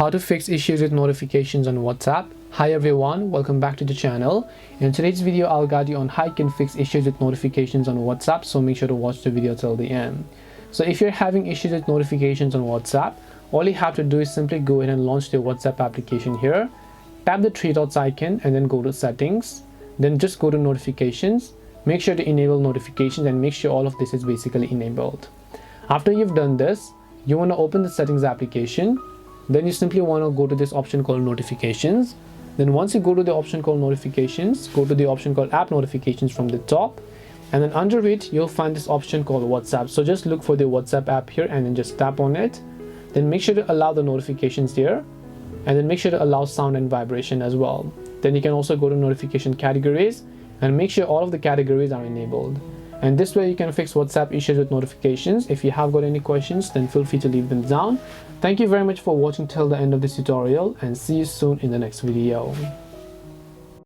how to fix issues with notifications on WhatsApp. Hi everyone, welcome back to the channel. In today's video, I'll guide you on how you can fix issues with notifications on WhatsApp, so make sure to watch the video till the end. So if you're having issues with notifications on WhatsApp, all you have to do is simply go ahead and launch the WhatsApp application here. Tap the three dots icon and then go to settings. Then just go to notifications. Make sure to enable notifications and make sure all of this is basically enabled. After you've done this, you want to open the settings application. Then you simply want to go to this option called notifications. Then once you go to the option called notifications, go to the option called app notifications from the top, and then under it you'll find this option called WhatsApp. So just look for the WhatsApp app here and then just tap on it. Then make sure to allow the notifications there, and then make sure to allow sound and vibration as well. Then you can also go to notification categories and make sure all of the categories are enabled. And this way you can fix WhatsApp issues with notifications. If you have got any questions, then feel free to leave them down. Thank you very much for watching till the end of this tutorial, and see you soon in the next video.